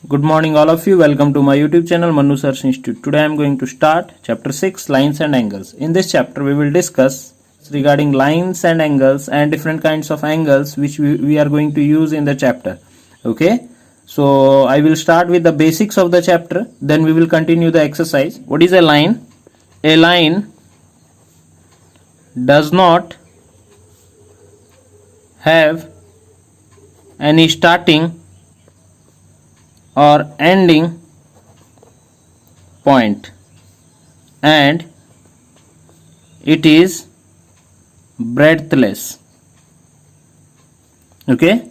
Good morning all of you. Welcome to my YouTube channel Manu Search Institute. Today I am going to start chapter 6 lines and angles. In this chapter we will discuss regarding lines and angles and different kinds of angles which we are going to use in the chapter. Okay. So I will start with the basics of the chapter, then we will continue the exercise. What is a line? A line does not have any starting or ending point and it is breadthless. Okay,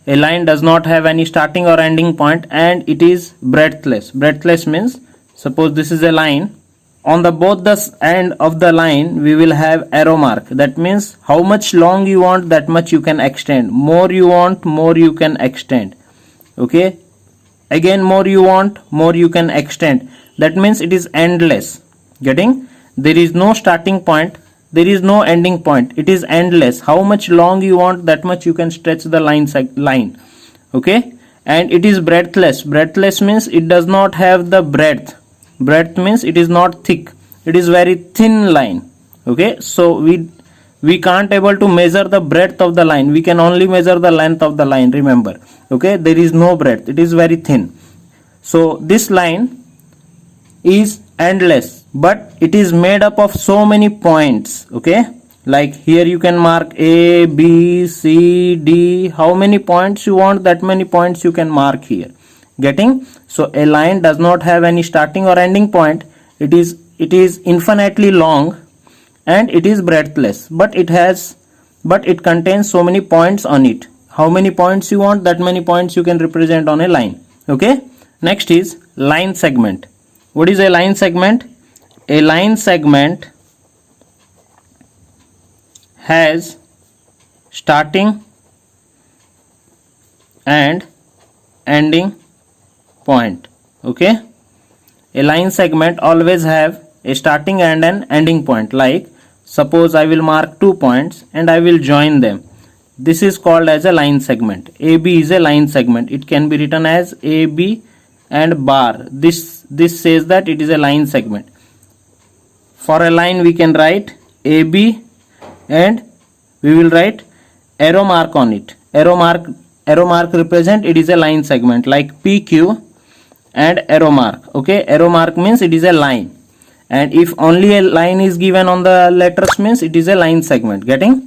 a line does not have any starting or ending point and it is breadthless. Breadthless means, suppose this is a line, on the both the end of the line we will have arrow mark. That means how much long you want, that much you can extend. More you want, more you can extend. Okay, again more you want, more you can extend. That means it is endless. Getting? There is no starting point, there is no ending point. It is endless. How much long you want, that much you can stretch the line. Okay, and it is breadthless. Breadthless means it does not have the breadth. Breadth means it is not thick, it is very thin line. Okay, so we can't able to measure the breadth of the line, we can only measure the length of the line. Remember, okay, there is no breadth, it is very thin. So this line is endless, but it is made up of so many points. Okay, like here you can mark A, B, C, D. How many points you want, that many points you can mark here. Getting? So a line does not have any starting or ending point. It is infinitely long and it is breadthless, but it contains so many points on it. How many points you want, that many points you can represent on a line. Okay, next is line segment. What is a line segment? A line segment has starting and ending point. Okay, a line segment always have a starting and an ending point. Like suppose I will mark 2 points and I will join them. This is called as a line segment. AB is a line segment. It can be written as AB and bar. This says that it is a line segment. For a line we can write AB and we will write arrow mark on it. Arrow mark represent it is a line segment, like PQ and arrow mark. Okay, arrow mark means it is a line, and if only a line is given on the letters means it is a line segment. Getting?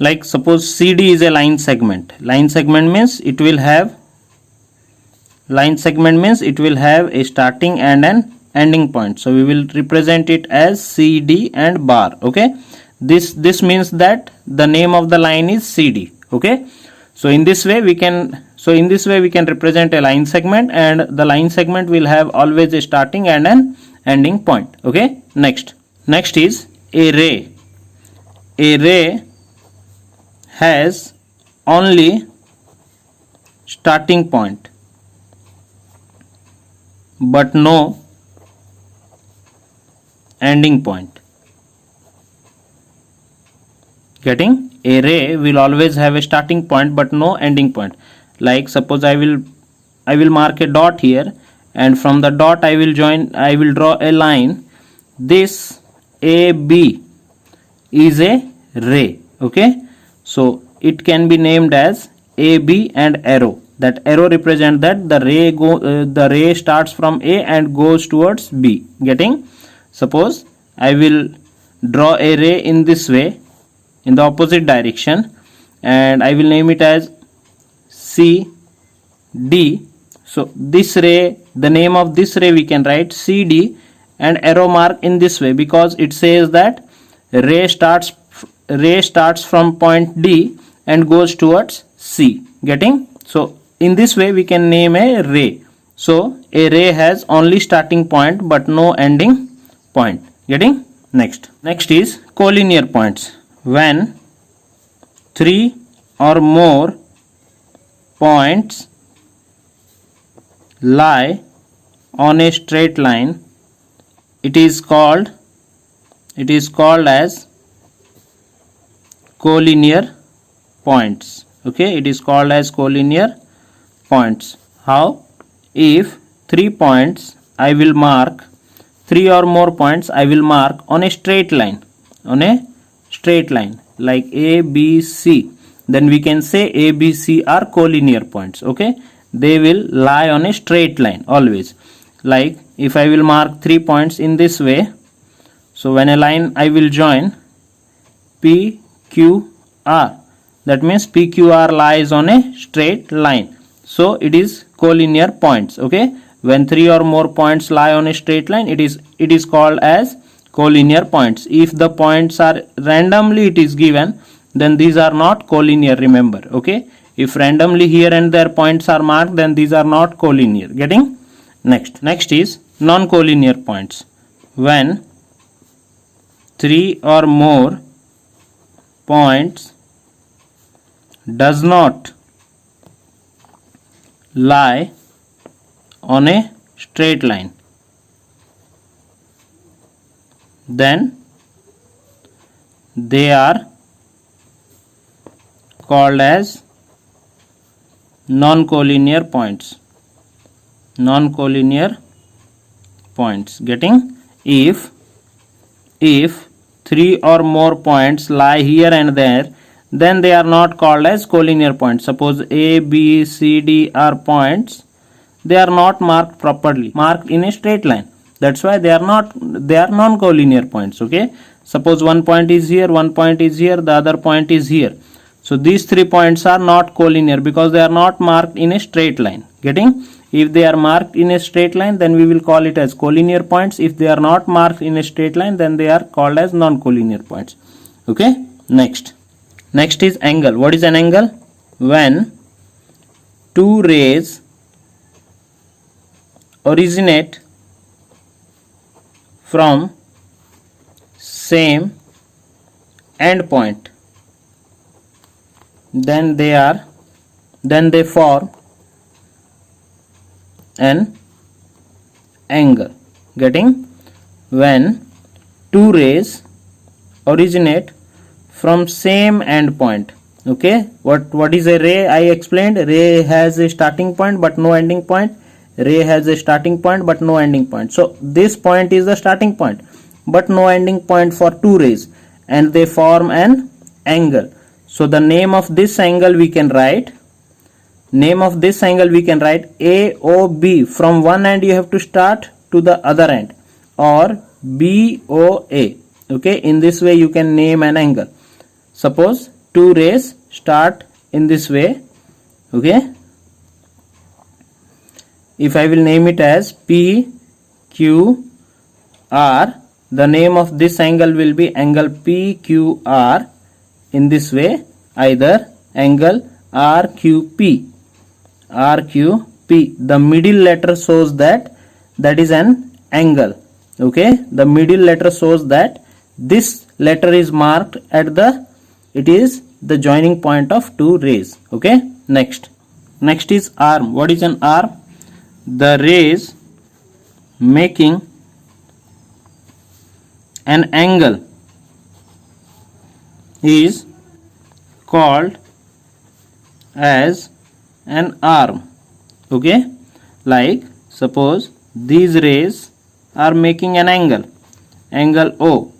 Like suppose CD is a line segment. Line segment means it will have a starting and an ending point, so we will represent it as CD and bar. Okay, this means that the name of the line is CD. Okay, so in this way we can represent a line segment, and the line segment will have always a starting and an ending point. Okay, next is a ray. A ray has only starting point but no ending point. Getting? A ray will always have a starting point but no ending point. Like suppose I will mark a dot here, and from the dot I will draw a line. This AB is a ray. Okay, so it can be named as AB and arrow. That arrow represent that the ray starts from A and goes towards B. Getting? Suppose I will draw a ray in this way, in the opposite direction, and I will name it as CD. So this ray, the name of this ray we can write CD and arrow mark in this way, because it says that ray starts from point D and goes towards C. Getting? So in this way we can name a ray. So a ray has only starting point but no ending point. Getting? Next is collinear points. When 3 or more points lie on a straight line, it is called as collinear points. Okay, it is called as collinear points. How? if 3 points I will mark, 3 or more points I will mark on a straight line, like A, B, C, then we can say A, B, C are collinear points. Okay, they will lie on a straight line always. Like if I will mark 3 points in this way, so when a line I will join P, Q, R, that means P, Q, R lies on a straight line, so it is collinear points. Okay, when 3 or more points lie on a straight line, it is called as collinear points. If the points are randomly it is given, then these are not collinear, remember. Okay, if randomly here and there points are marked, then these are not collinear. Getting? Next is non-collinear points. When 3 or more points does not lie on a straight line, then they are called as non-collinear points. Getting? If 3 or more points lie here and there, then they are not called as collinear points. Suppose A, B, C, D are points, they are not marked properly, marked in a straight line, that's why they are non-collinear points. Okay, suppose one point is here, one point is here, the other point is here, so these 3 points are not collinear because they are not marked in a straight line. Getting? If they are marked in a straight line, then we will call it as collinear points. If they are not marked in a straight line, then they are called as non-collinear points. Okay, next is angle. What is an angle? When two rays originate from same end point, then they form an angle. Getting? When two rays originate from same end point. Okay, what is a ray? I explained. Ray has a starting point but no ending point. Ray has a starting point but no ending point. So this point is the starting point but no ending point for two rays, and they form an angle. So the name of this angle we can write AOB. From one end you have to start to the other end, or BOA. Okay, in this way you can name an angle. Suppose two rays start in this way. Okay, if I will name it as PQR, the name of this angle will be angle PQR. In this way, either angle RQP. The middle letter shows that is an angle. Okay, the middle letter shows that this letter is marked at it is the joining point of two rays. Okay, next is arm. What is an arm? The rays making an angle is called as an arm. Okay, like suppose these rays are making an angle O,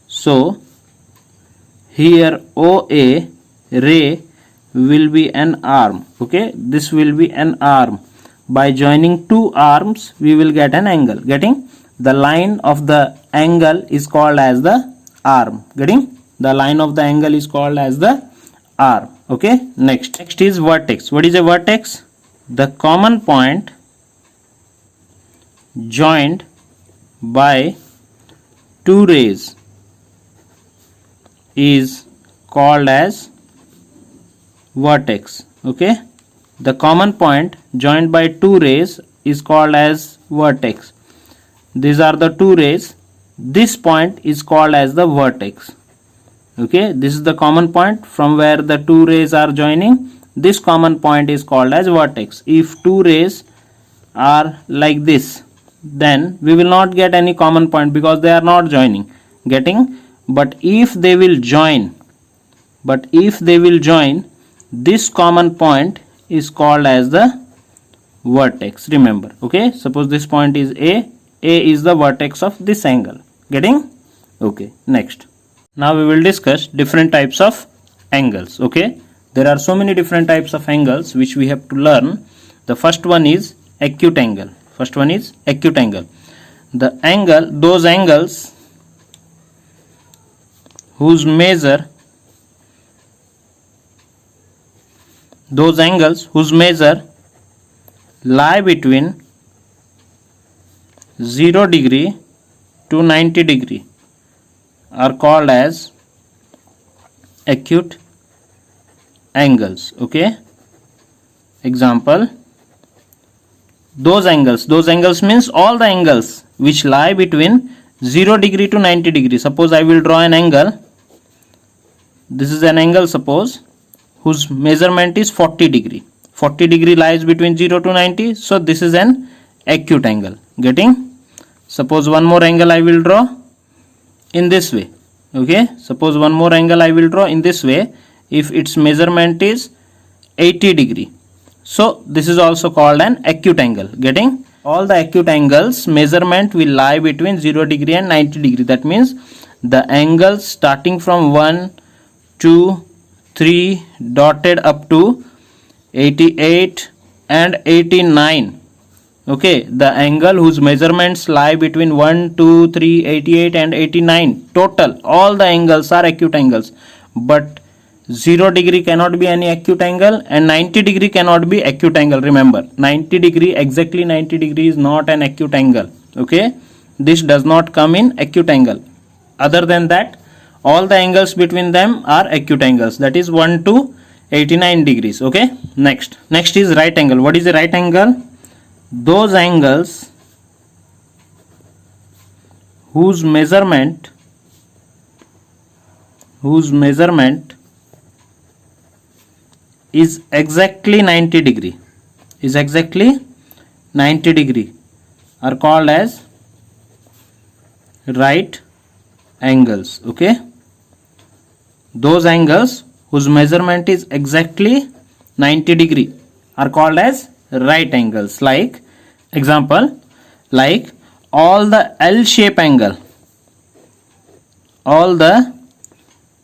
so here OA ray will be an arm. Okay, this will be an arm. By joining two arms we will get an angle. Getting? The line of the angle is called as the arm. Getting? The line of the angle is called as the arm. Okay, next is vertex. What is a vertex? The common point joined by two rays is called as vertex. Okay, the common point joined by two rays is called as vertex. These are the two rays. This point is called as the vertex. Okay, this is the common point from where the two rays are joining. This common point is called as vertex. If two rays are like this, then we will not get any common point because they are not joining. Getting? But if they will join, this common point is called as the vertex, remember. Okay, suppose this point is A is the vertex of this angle. Getting? Okay, next. Now we will discuss different types of angles. Okay, there are so many different types of angles which we have to learn. The first one is acute angle. First one is acute angle. The angle, those angles whose measure lie between 0 degree to 90 degree are called as acute angles. Okay, example, those angles means all the angles which lie between 0 degree to 90 degree. Suppose I will draw an angle. This is an angle, suppose, whose measurement is 40 degree. 40 degree lies between 0 to 90, so this is an acute angle. Getting? Suppose one more angle I will draw in this way. Okay, suppose one more angle I will draw in this way. If its measurement is 80 degree, so this is also called an acute angle. Getting? All the acute angles measurement will lie between 0 degree and 90 degree. That means the angles starting from 1, 2, 3 dotted up to 88 and 89. Okay, the angle whose measurements lie between 1, 2, 3, 88 and 89, total all the angles are acute angles. But 0 degree cannot be any acute angle and 90 degree cannot be acute angle. Remember, 90 degree, exactly 90 degree is not an acute angle. Okay, this does not come in acute angle. Other than that, all the angles between them are acute angles, that is 1 to 89 degrees. Okay, next is right angle. What is the right angle? Those angles whose measurement is exactly 90 degree are called as right angles. Okay, those angles whose measurement is exactly 90 degree are called as right angles. Like example, like all the L-shape angle, all the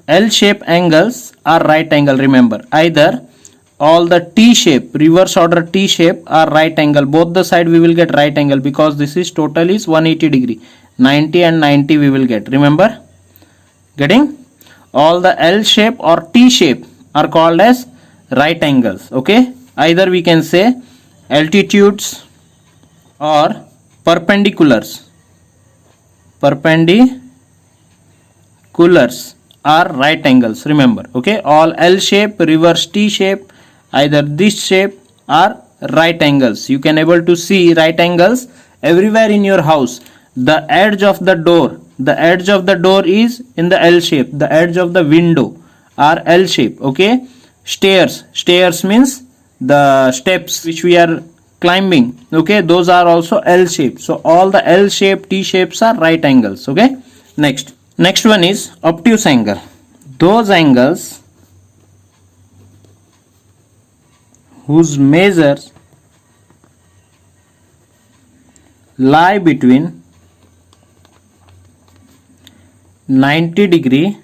L-shape angles are right angle. Remember, either all the T-shape, reverse order T-shape are right angle. Both the side we will get right angle because this is total is 180 degree. 90 and 90 we will get. Remember, getting? All the L-shape or T-shape are called as right angles. Okay, either we can say altitudes or perpendiculars are right angles. Remember, okay, all L shape, reverse T shape, either this shape are right angles. You can able to see right angles everywhere in your house. The edge of the door is in the L shape. The edge of the window are L shape. Okay, stairs means the steps which we are climbing. Okay, those are also L shape. So all the L shape, T shapes are right angles. Okay, next one is obtuse angle. Those angles whose measures lie between 90 degree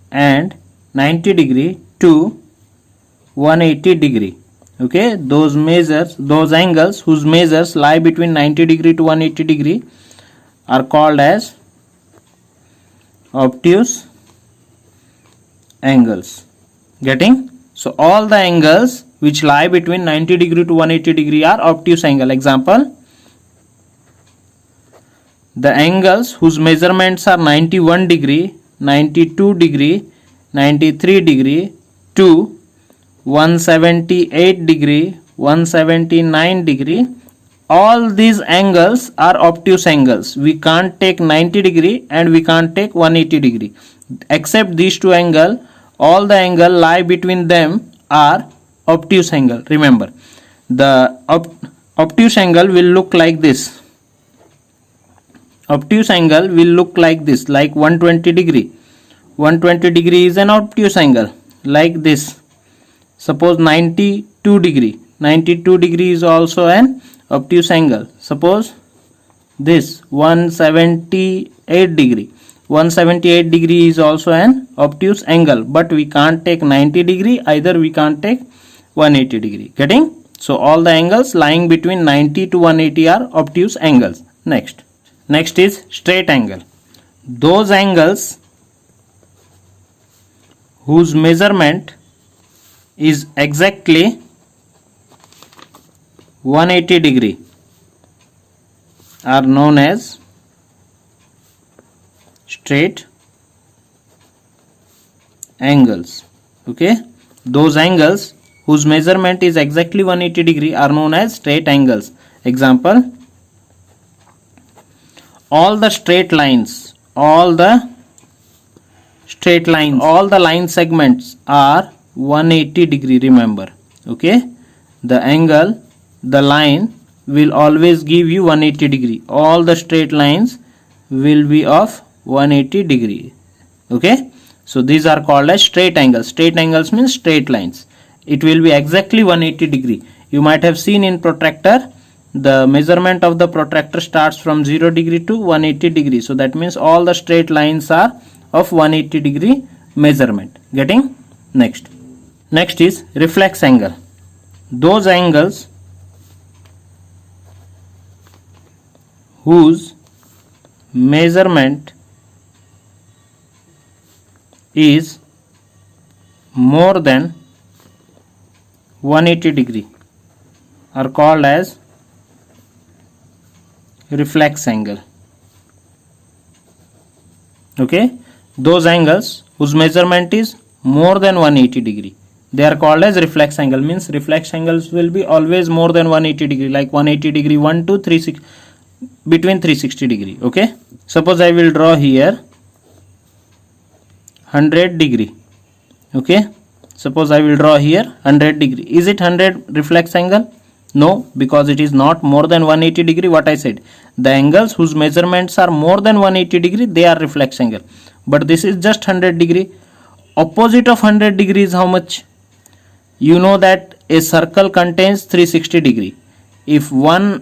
and 90 degree to 180 degree. Okay, those angles whose measures lie between 90 degree to 180 degree are called as obtuse angles. Getting? So all the angles which lie between 90 degree to 180 degree are obtuse angle. Example, the angles whose measurements are 91 degree, 92 degree, 93 degree to 178 degree, 179 degree, all these angles are obtuse angles. We can't take 90 degree and we can't take 180 degree. Except these two angles, all the angle lie between them are obtuse angle. Remember, the obtuse angle will look like this. Obtuse angle will look like this, like 120 degree. 120 degree is an obtuse angle, like this. Suppose 92 degree 92 degree is also an obtuse angle. Suppose this 178 degree. 178 degree is also an obtuse angle, but we can't take 90 degree, either we can't take 180 degree. Getting? So all the angles lying between 90 to 180 are obtuse angles. Next is straight angle. Those angles whose measurement is exactly 180 degree are known as straight angles. Okay, those angles whose measurement is exactly 180 degree are known as straight angles. Example, all the line segments are 180 degree, remember. Okay, the line will always give you 180 degree. All the straight lines will be of 180 degree. Okay, so these are called as straight angles. Straight angles means straight lines. It will be exactly 180 degree. You might have seen in protractor, the measurement of the protractor starts from 0 degree to 180 degree. So that means all the straight lines are of 180 degree measurement. Getting? Next is reflex angle. Those angles whose measurement is more than 180 degree are called as reflex angle. Okay, those angles whose measurement is more than 180 degree, they are called as reflex angle. Means reflex angles will be always more than 180 degree, like 180 degree, 1 to 360, between 360 degree. Okay, suppose I will draw here 100 degree. Okay, suppose I will draw here 100 degree. Is it 100 reflex angle? No, because it is not more than 180 degree. What I said, the angles whose measurements are more than 180 degree, they are reflex angle. But this is just 100 degree. Opposite of 100 degree is how much? You know that a circle contains 360 degree. If one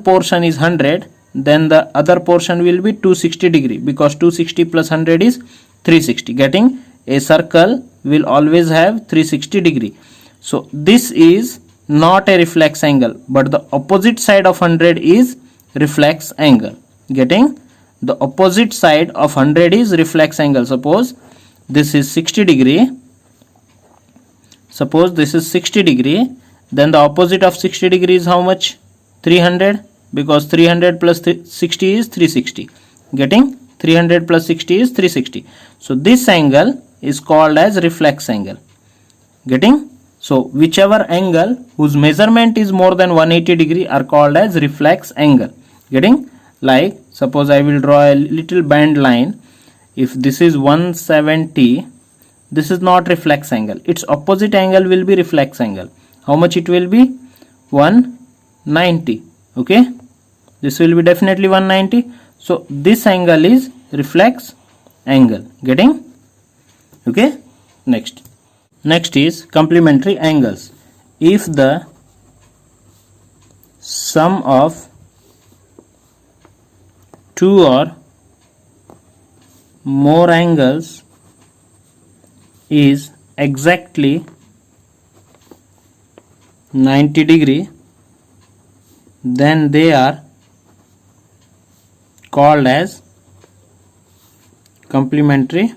portion is 100, then the other portion will be 260 degree, because 260 plus 100 is 360. Getting? A circle will always have 360 degree. So this is not a reflex angle, but the opposite side of 100 is reflex angle. Getting? The opposite side of 100 is reflex angle. Suppose this is 60 degree. Suppose this is 60 degree. Then the opposite of 60 degree is how much? 300, because 300 plus 60 is 360. Getting? 300 plus 60 is 360. So this angle is called as reflex angle. Getting? So whichever angle whose measurement is more than 180 degree are called as reflex angle. Getting? Like suppose I will draw a little band line. If this is 170, this is not reflex angle. Its opposite angle will be reflex angle. How much it will be? 190. Okay, this will be definitely 190. So this angle is reflex angle. Getting? Okay, next is complementary angles. If the sum of two or more angles is exactly 90 degree, then they are called as complementary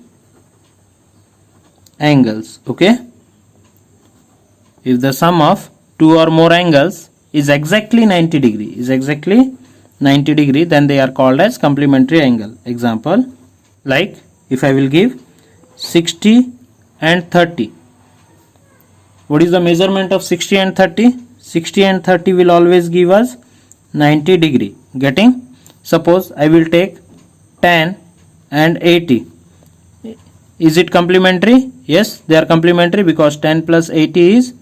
angles. Okay, if the sum of two or more angles is exactly 90 degree, then they are called as complementary angle. Example, like if I will give 60 and 30. What is the measurement of 60 and 30? 60 and 30 will always give us 90 degree. Getting? Suppose I will take 10 and 80. Is it complementary? Yes, they are complementary, because 10 plus 80 is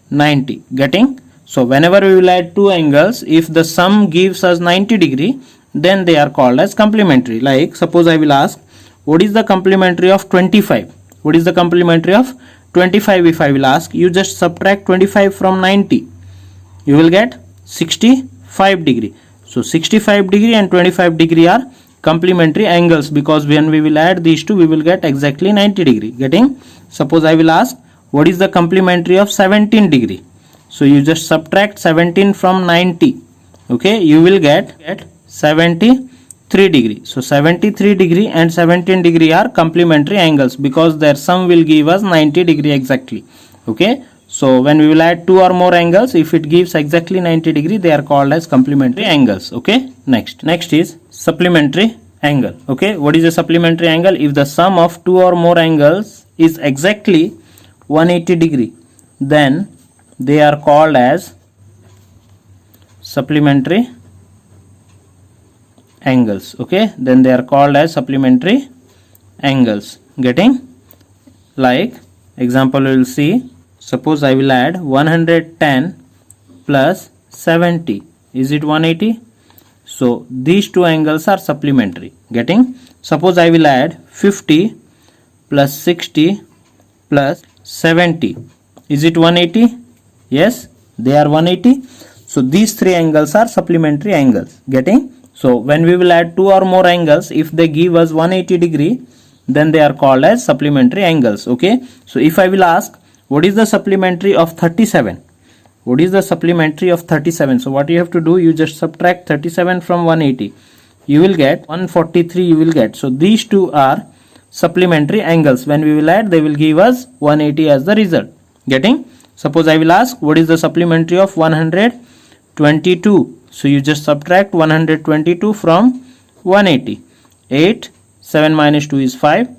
90. Getting? So whenever we will add two angles, if the sum gives us 90 degree, then they are called as complementary. Like suppose I will ask, what is the complementary of 25? What is the complementary of 25 if I will ask, you just subtract 25 from 90. You will get 65 degree. So 65 degree and 25 degree are complementary angles, because when we will add these two we will get exactly 90 degree. Getting? Suppose I will ask what is the complementary of 17 degree. So you just subtract 17 from 90. Okay, you will get 73 degree. So 73 degree and 17 degree are complementary angles, because their sum will give us 90 degree exactly. Okay, so when we will add two or more angles, if it gives exactly 90 degree, they are called as complementary angles. Okay, next is supplementary angle. Okay, what is a supplementary angle? If the sum of two or more angles is exactly 180 degree, then they are called as supplementary angles. Okay, then they are called as supplementary angles. Getting? Like example we will see. Suppose I will add 110 plus 70. Is it 180? So these two angles are supplementary. Getting? Suppose I will add 50 plus 60 plus 70. Is it 180? Yes, they are 180. So these three angles are supplementary angles. Getting? So when we will add two or more angles, if they give us 180 degree, then they are called as supplementary angles. Okay. So if I will ask, what is the supplementary of 37? What is the supplementary of 37? So what you have to do, you just subtract 37 from 180. You will get 143 you will get. So these two are supplementary angles. When we will add, they will give us 180 as the result. Getting? Suppose I will ask, what is the supplementary of 122? So you just subtract 122 from 180. 8, 7 minus 2 is 5.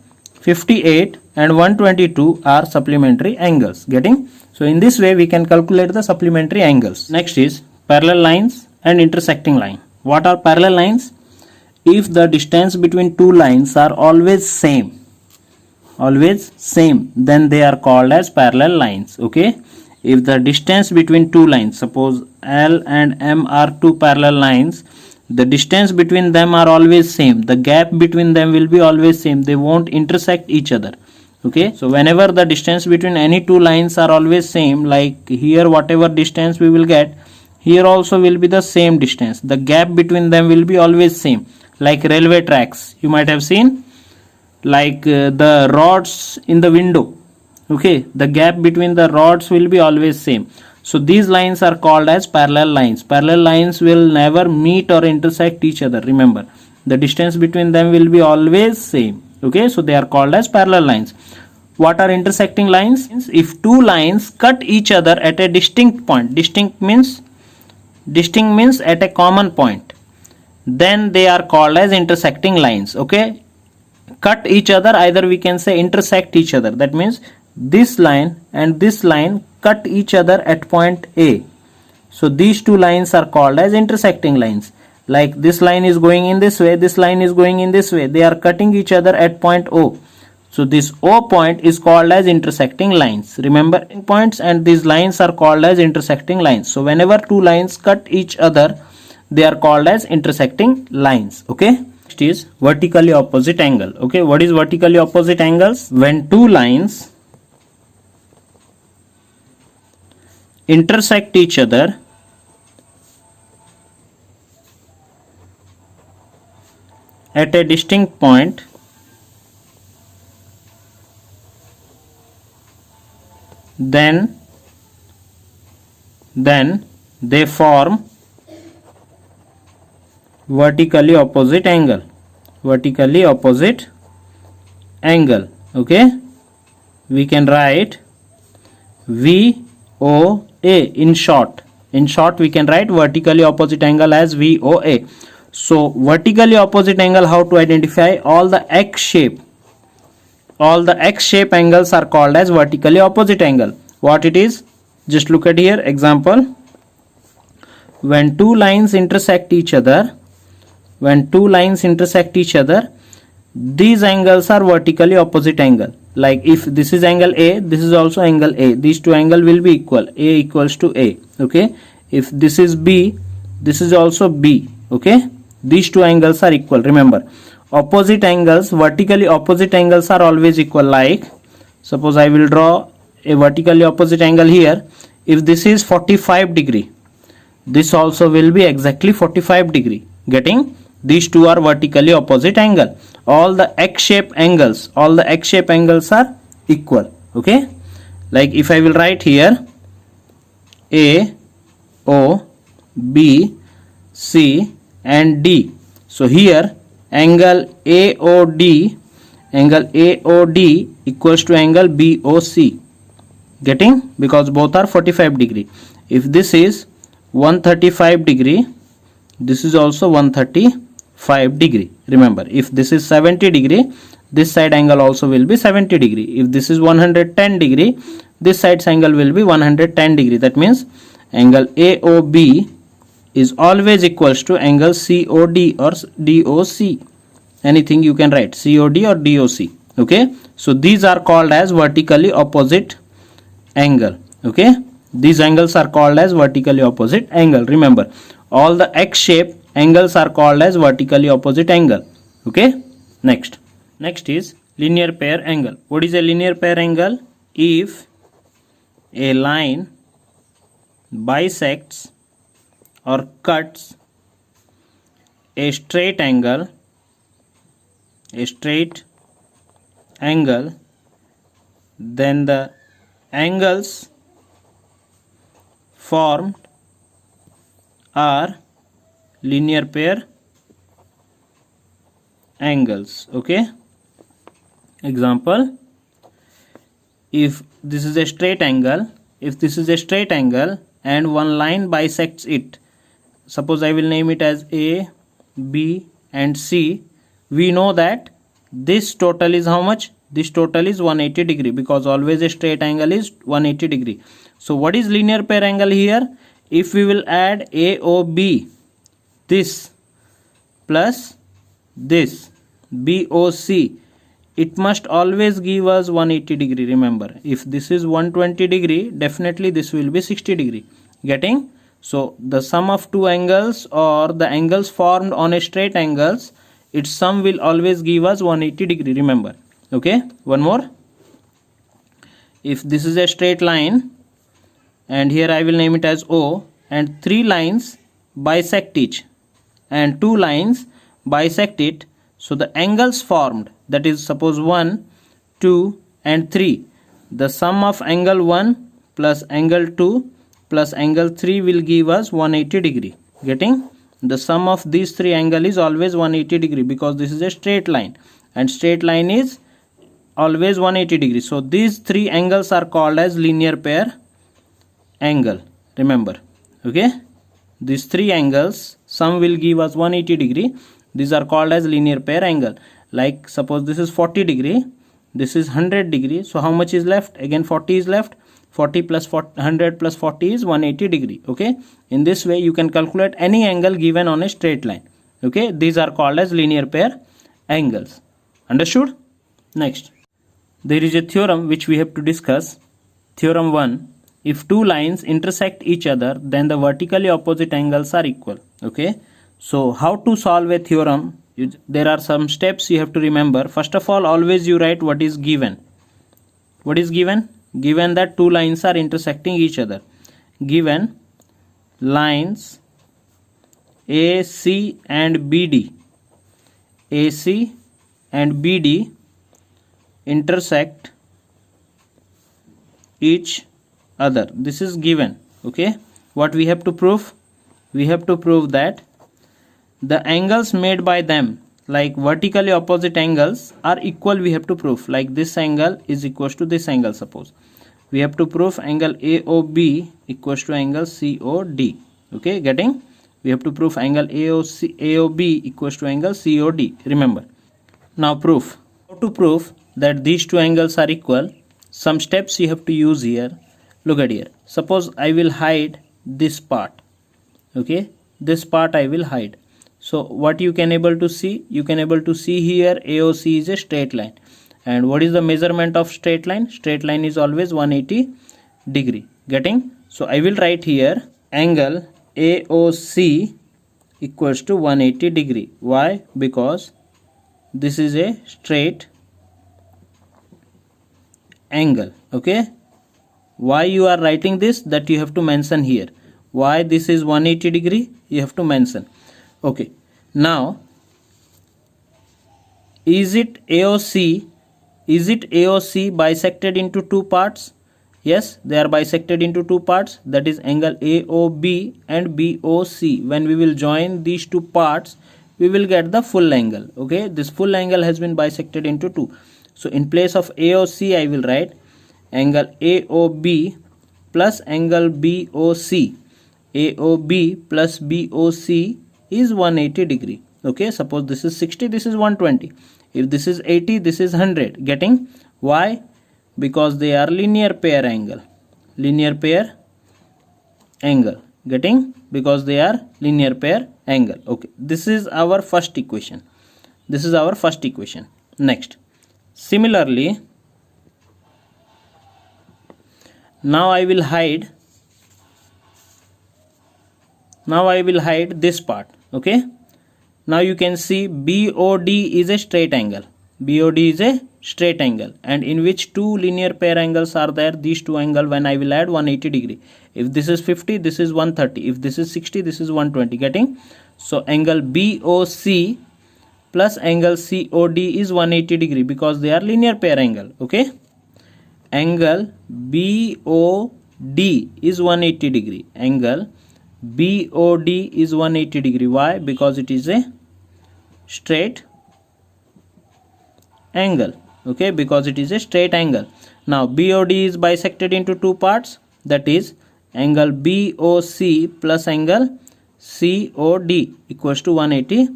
58 and 122 are supplementary angles. Getting? So in this way we can calculate the supplementary angles. Next is parallel lines and intersecting line. What are parallel lines? If the distance between two lines are always same, then they are called as parallel lines. Okay, if the distance between two lines, suppose L and M are two parallel lines, the distance between them are always same, the gap between them will be always same, they won't intersect each other. Okay, so whenever the distance between any two lines are always same, like here whatever distance we will get, here also will be the same distance, the gap between them will be always same. Like railway tracks, you might have seen, like the rods in the window. Okay, the gap between the rods will be always same. So these lines are called as parallel lines. Parallel lines will never meet or intersect each other. Remember, the distance between them will be always same. Okay, so they are called as parallel lines. What are intersecting lines? If two lines cut each other at a distinct point, distinct means at a common point, then they are called as intersecting lines. Okay, cut each other, either we can say intersect each other. That means this line and this line cut each other at point A. So these two lines are called as intersecting lines. Like this line is going in this way, this line is going in this way. They are cutting each other at point O. So this O point is called as intersecting lines. Remember, points and these lines are called as intersecting lines. So whenever two lines cut each other, they are called as intersecting lines. Okay. Next is vertically opposite angle. Okay, what is vertically opposite angles? When two lines intersect each other at a distinct point, then they form vertically opposite angle. Vertically opposite angle. Okay, we can write VOA in short. In short, we can write vertically opposite angle as VOA. So vertically opposite angle, how to identify? All the X shape angles are called as vertically opposite angle. What it is? Just look at here. Example, when two lines intersect each other, these angles are vertically opposite angle. Like if this is angle A, this is also angle A. These two angles will be equal. A equals to A. Okay. If this is B, this is also B. Okay. These two angles are equal. Remember, opposite angles, vertically opposite angles are always equal. Like suppose I will draw a vertically opposite angle here, if this is 45 degree, this also will be exactly 45 degree. Getting? These two are vertically opposite angle. All the x-shape angles are equal. Okay, like if I will write here A, O, B, C and D. So here angle AOD equals to angle BOC. Getting? Because both are 45 degree. If this is 135 degree, this is also 135 degree. Remember, if this is 70 degree, this side angle also will be 70 degree. If this is 110 degree, this side's angle will be 110 degree. That means angle AOB is always equals to angle COD or DOC. Anything you can write, COD or DOC. Okay, so these are called as vertically opposite angle. Okay, these angles are called as vertically opposite angle. Remember, all the x shape angles are called as vertically opposite angle. Okay, next is linear pair angle. What is a linear pair angle? If a line bisects or cuts a straight angle, then the angles formed are linear pair angles. Okay, example, if this is a straight angle, and one line bisects it, suppose I will name it as A, B and C, we know that this total is how much? This total is 180 degree, because always a straight angle is 180 degree. So what is linear pair angle here? If we will add AOB, this plus this BOC, it must always give us 180 degree. Remember, if this is 120 degree, definitely this will be 60 degree. Getting? So the sum of two angles or the angles formed on a straight angles, its sum will always give us 180 degree. Remember. Okay, one more. If this is a straight line and here I will name it as O, and three lines bisect each and two lines bisect it, so the angles formed, that is suppose 1, 2 and 3, the sum of angle 1 plus angle 2 plus angle 3 will give us 180 degree. Getting? The sum of these three angle is always 180 degree, because this is a straight line and straight line is always 180 degree. So these three angles are called as linear pair angle. Remember. Okay, these three angles, sum will give us 180 degree. These are called as linear pair angle. Like suppose this is 40 degree, this is 100 degree, so how much is left? Again 40 is left. 40 plus 100 plus 40 is 180 degree. Okay, in this way you can calculate any angle given on a straight line. Okay, these are called as linear pair angles. Understood? Next, there is a theorem which we have to discuss. Theorem 1. If two lines intersect each other, then the vertically opposite angles are equal. Okay, so how to solve a theorem? There are some steps you have to remember. First of all, always you write what is given. What is given? Given that two lines are intersecting each other. Given lines AC and BD. AC and BD intersect each other. This is given. Okay, what we have to prove? We have to prove that the angles made by them, like vertically opposite angles, are equal. We have to prove, like this angle is equals to this angle. Suppose we have to prove angle AOB equals to angle COD. Okay, getting? We have to prove angle AOB equals to angle COD. Remember. Now proof. How to prove that these two angles are equal? Some steps you have to use here. Look at here. Suppose I will hide this part. Okay, this part I will hide. So what you can able to see? You can able to see here AOC is a straight line. And what is the measurement of straight line? Straight line is always 180 degree. Getting? So I will write here angle AOC equals to 180 degree. Why? Because this is a straight angle. Okay, Why you are writing this, that you have to mention here. Why this is 180 degree, you have to mention. Okay, now is it AOC bisected into two parts? Yes, they are bisected into two parts, that is angle AOB and BOC. When we will join these two parts, we will get the full angle. Okay, this full angle has been bisected into two. So in place of AOC, I will write angle AOB plus angle BOC. AOB plus BOC is 180 degree. Okay, suppose this is 60, this is 120. If this is 80, this is 100. Getting? Why? Because they are linear pair angle. Linear pair angle. Getting? Because they are linear pair angle. Okay, this is our first equation. This is our first equation. Next, similarly, now I will hide this part. Okay, now you can see BOD is a straight angle. BOD is a straight angle, and in which two linear pair angles are there? These two angles, when I will add 180 degree. If this is 50, this is 130. If this is 60, this is 120. Getting? So angle BOC plus angle COD is 180 degree because they are linear pair angle. Okay, angle BOD is 180 degree. Angle BOD is 180 degree. Why? Because it is a straight angle. Okay, because it is a straight angle. Now BOD is bisected into two parts, that is angle BOC plus angle COD equals to 180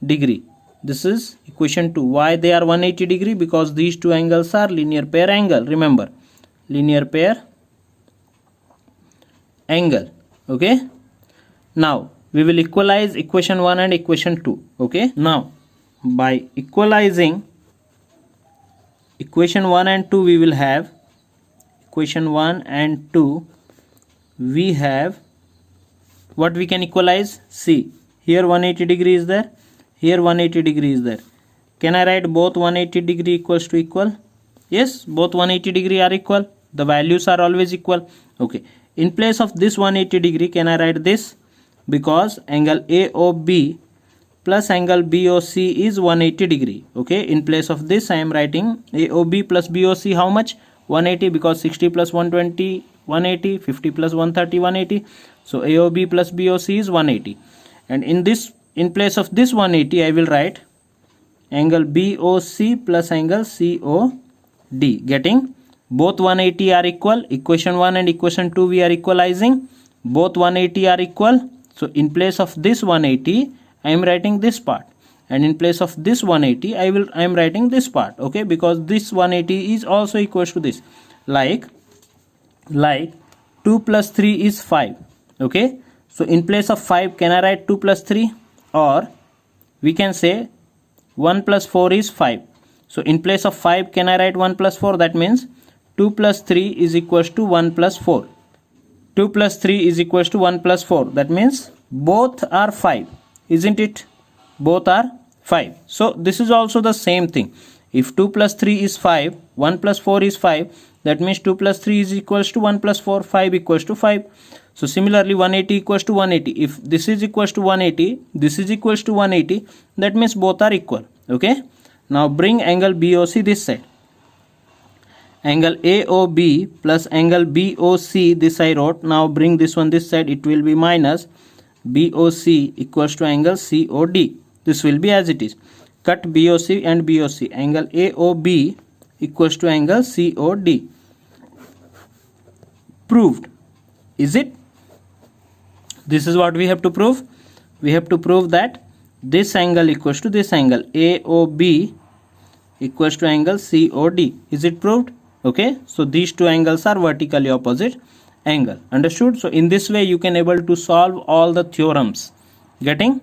degree. This is equation 2. Why they are 180 degree? Because these two angles are linear pair angle. Remember, linear pair angle. Okay, now we will equalize equation 1 and equation 2. Okay, now by equalizing equation 1 and 2, we will have equation 1 and 2, we have what we can equalize. See, here 180 degree is there, here 180 degree is there. Can I write both 180 degree equals to equal? Yes, both 180 degree are equal. The values are always equal. Okay, in place of this 180 degree, can I write this? Because angle AOB plus angle BOC is 180 degree. Okay, in place of this I am writing AOB plus BOC how much? 180, because 60 plus 120 180, 50 plus 130 180. So AOB plus BOC is 180, and in place of this 180 I will write angle BOC plus angle COD. Getting? Both 180 are equal. Equation 1 and equation 2 we are equalizing. Both 180 are equal. So in place of this 180 I am writing this part, and in place of this 180 I am writing this part. Okay, because this 180 is also equals to this, like 2 plus 3 is 5. Okay, so in place of 5 can I write 2 plus 3, or we can say 1 plus 4 is 5. So in place of 5 can I write 1 plus 4? That means 2 plus 3 is equals to 1 plus 4. 2 plus 3 is equals to 1 plus 4. That means both are 5. Isn't it? Both are 5. So this is also the same thing. If 2 plus 3 is 5, 1 plus 4 is 5, that means 2 plus 3 is equals to 1 plus 4, 5 equals to 5. So similarly 180 equals to 180. If this is equals to 180, this is equals to 180, that means both are equal. Okay, now bring angle BOC this side. Angle AOB plus angle BOC, this I wrote. Now bring this one this side, it will be minus BOC equals to angle COD. This will be as it is. Cut BOC and BOC. Angle AOB equals to angle COD. Proved. Is it? This is what we have to prove. We have to prove that this angle equals to this angle. AOB equals to angle COD. Is it proved? Okay, so these two angles are vertically opposite angle. Understood? So in this way you can able to solve all the theorems. Getting?